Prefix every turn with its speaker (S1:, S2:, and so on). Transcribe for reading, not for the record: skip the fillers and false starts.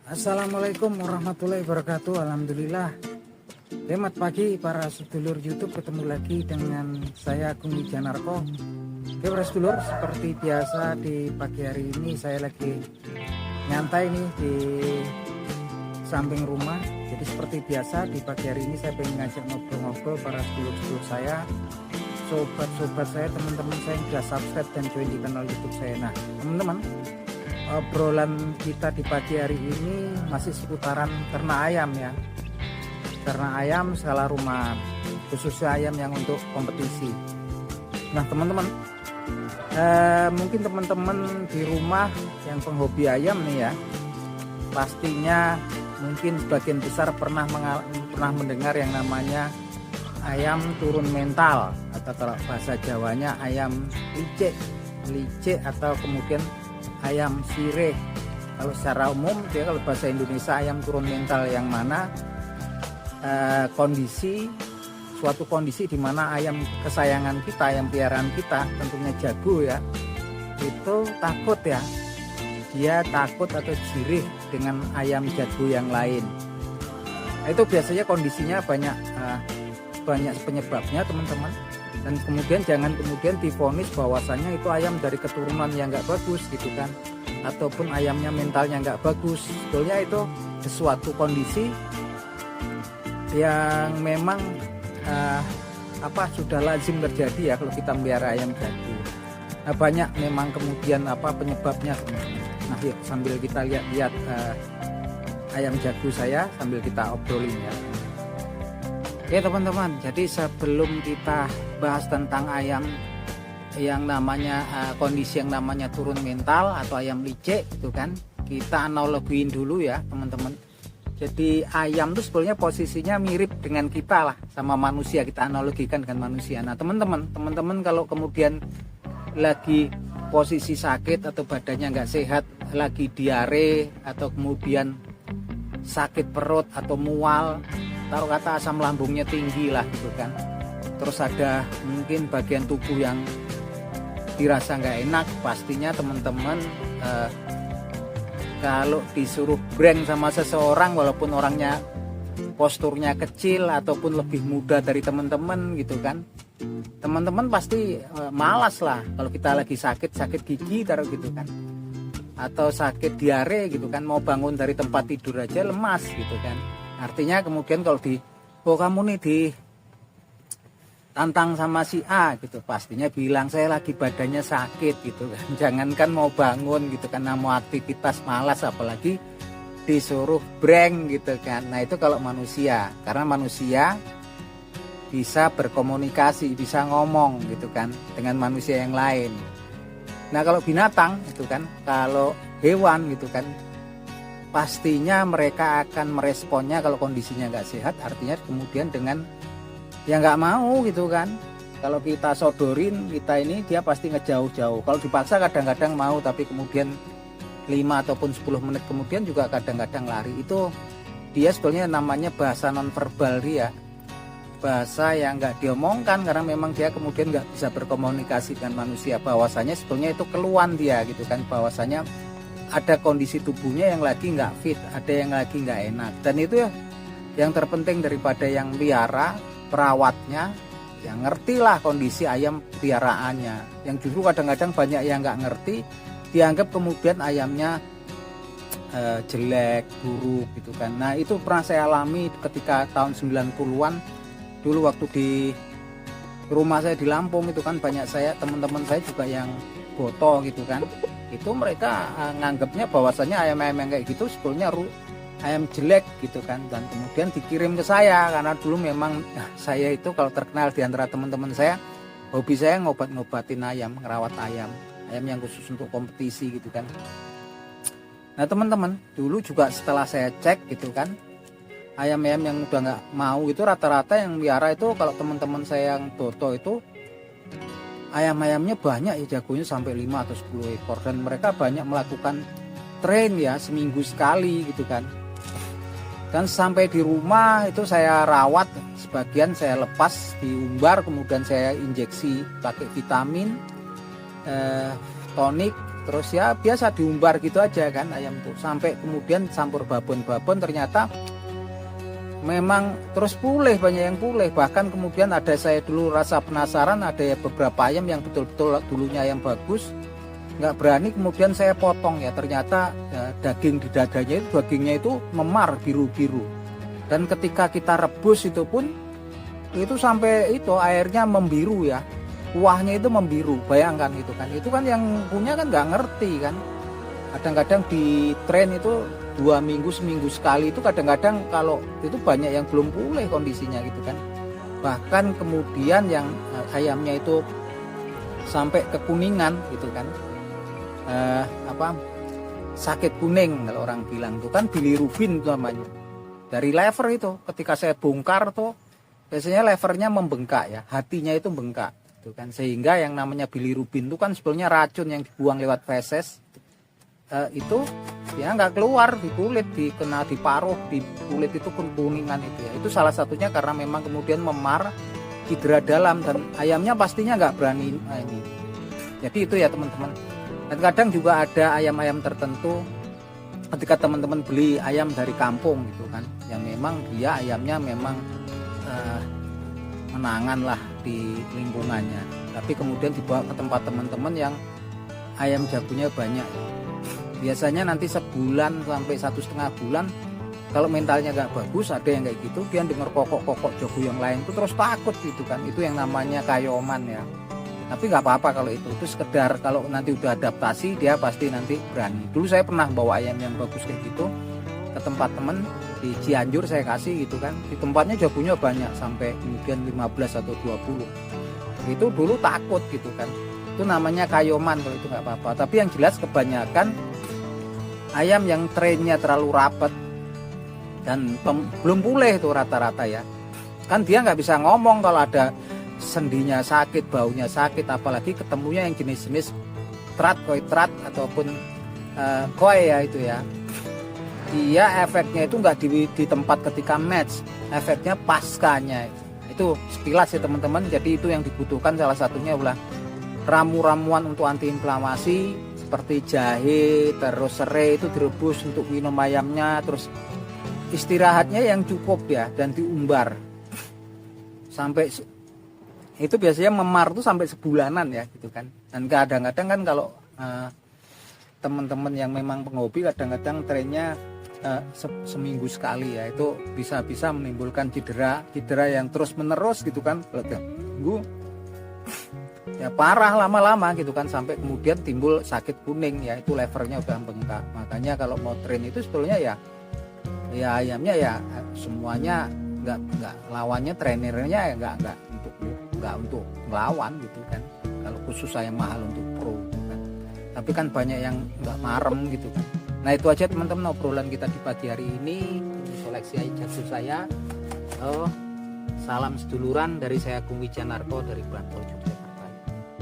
S1: Assalamualaikum warahmatullahi wabarakatuh. Alhamdulillah. Selamat pagi para sedulur YouTube, ketemu lagi dengan saya Agung Wijanarko. Oke para sedulur, seperti biasa di pagi hari ini saya lagi nyantai nih di samping rumah. Jadi seperti biasa di pagi hari ini saya pengen ngajak ngobrol-ngobrol para sedulur-sedulur saya, sobat-sobat saya, teman-teman saya yang sudah subscribe dan join di kanal YouTube saya. Nah teman-teman, obrolan kita di pagi hari ini masih seputaran ternak ayam ya. Ternak ayam skala rumahan, khususnya ayam yang untuk kompetisi. Nah teman-teman, mungkin teman-teman di rumah yang penghobi ayam nih ya, pastinya mungkin sebagian besar pernah mendengar yang namanya ayam turun mental, atau kalau bahasa Jawanya ayam licik atau kemudian ayam sirih. Kalau secara umum dia, kalau bahasa Indonesia ayam turun mental yang mana suatu kondisi di mana ayam kesayangan kita, ayam piaraan kita, tentunya jago ya, itu takut ya, dia takut atau jirih dengan ayam jago yang lain. Nah, itu biasanya kondisinya banyak penyebabnya teman-teman. Dan kemudian jangan kemudian divonis bahwasannya itu ayam dari keturunan yang nggak bagus gitu kan, ataupun ayamnya mentalnya nggak bagus. Sebetulnya itu sesuatu kondisi yang memang sudah lazim terjadi ya kalau kita melihara ayam jago. Nah, banyak memang kemudian penyebabnya. Nah yuk sambil kita lihat ayam jago saya sambil kita obrolin ya. Oke teman-teman, jadi sebelum kita bahas tentang ayam yang namanya kondisi yang namanya turun mental atau ayam licik itu kan, kita analogiin dulu ya teman-teman. Jadi ayam itu sebetulnya posisinya mirip dengan kita lah, sama manusia, kita analogikan dengan manusia. Nah teman-teman kalau kemudian lagi posisi sakit atau badannya nggak sehat, lagi diare atau kemudian sakit perut atau mual, taruh kata asam lambungnya tinggi lah gitu kan, terus ada mungkin bagian tubuh yang dirasa nggak enak, pastinya teman-teman kalau disuruh breng sama seseorang, walaupun orangnya posturnya kecil ataupun lebih muda dari teman-teman gitu kan, teman-teman pasti malas lah. Kalau kita lagi sakit gigi taruh gitu kan, atau sakit diare gitu kan, mau bangun dari tempat tidur aja lemas gitu kan. Artinya kemudian kalau kamu nih ditantang sama si A gitu, pastinya bilang saya lagi badannya sakit gitu kan. Jangankan mau bangun gitu kan, mau aktivitas malas, apalagi disuruh breng gitu kan. Nah itu kalau manusia, karena manusia bisa berkomunikasi, bisa ngomong gitu kan dengan manusia yang lain. Nah kalau binatang itu kan, kalau hewan gitu kan, pastinya mereka akan meresponnya kalau kondisinya nggak sehat, artinya kemudian dengan ya nggak mau gitu kan. Kalau kita sodorin kita ini, dia pasti ngejauh-jauh. Kalau dipaksa kadang-kadang mau, tapi kemudian 5 ataupun 10 menit kemudian juga kadang-kadang lari. Itu dia sebetulnya namanya bahasa nonverbal dia, bahasa yang nggak diomongkan, karena memang dia kemudian nggak bisa berkomunikasi dengan manusia. Bahwasanya sebetulnya itu keluhan dia gitu kan, bahwasanya ada kondisi tubuhnya yang lagi nggak fit, ada yang lagi nggak enak. Dan itu ya yang terpenting daripada yang pelihara, perawatnya yang ngerti lah kondisi ayam peliharaannya. Yang justru kadang-kadang banyak yang nggak ngerti, dianggap kemudian ayamnya jelek, buruk gitu kan. Nah itu pernah saya alami ketika tahun 90-an dulu, waktu di rumah saya di Lampung itu kan, banyak teman-teman saya juga yang boto gitu kan. Itu mereka nganggapnya bahwasannya ayam-ayam yang kayak gitu sebetulnya ayam jelek gitu kan, dan kemudian dikirim ke saya. Karena dulu memang saya itu kalau terkenal di antara teman-teman saya, hobi saya ngobatin ayam, ngerawat ayam yang khusus untuk kompetisi gitu kan. Nah teman-teman, dulu juga setelah saya cek gitu kan, ayam-ayam yang udah nggak mau itu rata-rata yang biara itu, kalau teman-teman saya yang boto itu ayam-ayamnya banyak ya, jagonya sampai 5 atau 10 ekor, dan mereka banyak melakukan train ya, seminggu sekali gitu kan. Dan sampai di rumah itu saya rawat, sebagian saya lepas diumbar, kemudian saya injeksi pakai vitamin, tonik, terus ya biasa diumbar gitu aja kan ayam tuh, sampai kemudian campur babon-babon, ternyata memang terus pulih, banyak yang pulih. Bahkan kemudian ada, saya dulu rasa penasaran, ada ya beberapa ayam yang betul-betul dulunya ayam bagus, nggak berani, kemudian saya potong ya, ternyata ya, daging di dadanya itu, dagingnya itu memar biru-biru, dan ketika kita rebus itu pun itu sampai itu airnya membiru ya, kuahnya itu membiru. Bayangkan itu kan yang punya kan nggak ngerti kan, kadang-kadang di tren itu 2 minggu seminggu sekali itu, kadang-kadang kalau itu banyak yang belum pulih kondisinya gitu kan. Bahkan kemudian yang ayamnya itu sampai kekuningan gitu kan, sakit kuning kalau orang bilang itu kan, bilirubin itu namanya, dari lever itu. Ketika saya bongkar tuh biasanya levernya membengkak ya, hatinya itu bengkak gitu kan, sehingga yang namanya bilirubin itu kan sebetulnya racun yang dibuang lewat feses, itu ya nggak keluar di kulit, dikena di paruh, di kulit itu kuningan itu ya. Itu salah satunya karena memang kemudian memar, cedera dalam, dan ayamnya pastinya nggak berani ini. Jadi itu ya teman-teman. Dan kadang juga ada ayam-ayam tertentu, ketika teman-teman beli ayam dari kampung gitu kan, yang memang dia ayamnya memang menangan lah di lingkungannya, tapi kemudian dibawa ke tempat teman-teman yang ayam jagonya banyak. Biasanya nanti sebulan sampai 1,5 bulan, kalau mentalnya nggak bagus, ada yang kayak gitu, dia dengar kokok-kokok jago yang lain itu terus takut gitu kan. Itu yang namanya kayoman ya. Tapi nggak apa-apa kalau itu sekedar, kalau nanti udah adaptasi dia pasti nanti berani. Dulu saya pernah bawa ayam yang bagus kayak gitu ke tempat temen di Cianjur, saya kasih gitu kan, di tempatnya jagonya banyak sampai kemudian 15 atau 20. Itu dulu takut gitu kan. Itu namanya kayoman, kalau itu nggak apa-apa. Tapi yang jelas kebanyakan ayam yang trennya terlalu rapat dan belum pulih itu rata-rata ya, kan dia nggak bisa ngomong kalau ada sendinya sakit, baunya sakit, apalagi ketemunya yang jenis-jenis koitrat ataupun koi ya, itu ya, dia efeknya itu nggak di tempat ketika match, efeknya paskanya. Itu sekilas ya teman-teman. Jadi itu yang dibutuhkan salah satunya adalah ramu-ramuan untuk antiinflamasi seperti jahe, terus serai itu direbus untuk minum ayamnya, terus istirahatnya yang cukup ya, dan diumbar sampai itu biasanya memar tuh sampai sebulanan ya gitu kan. Dan kadang-kadang kan kalau teman-teman yang memang penghobi, kadang-kadang trennya seminggu sekali ya, itu bisa menimbulkan cedera yang terus menerus gitu kan, ganggu ya, parah lama-lama gitu kan, sampai kemudian timbul sakit kuning ya, itu levernya udah bengkak. Makanya kalau mau train itu sebetulnya ya ayamnya ya semuanya nggak lawannya, trainernya ya nggak untuk melawan gitu kan, kalau khusus ayam mahal untuk pro gitu kan. Tapi kan banyak yang nggak marem gitu kan. Nah itu aja teman-teman obrolan kita di pagi hari ini, koleksi jago saya. Salam seduluran dari saya, Agung Wijanarko dari Brantol.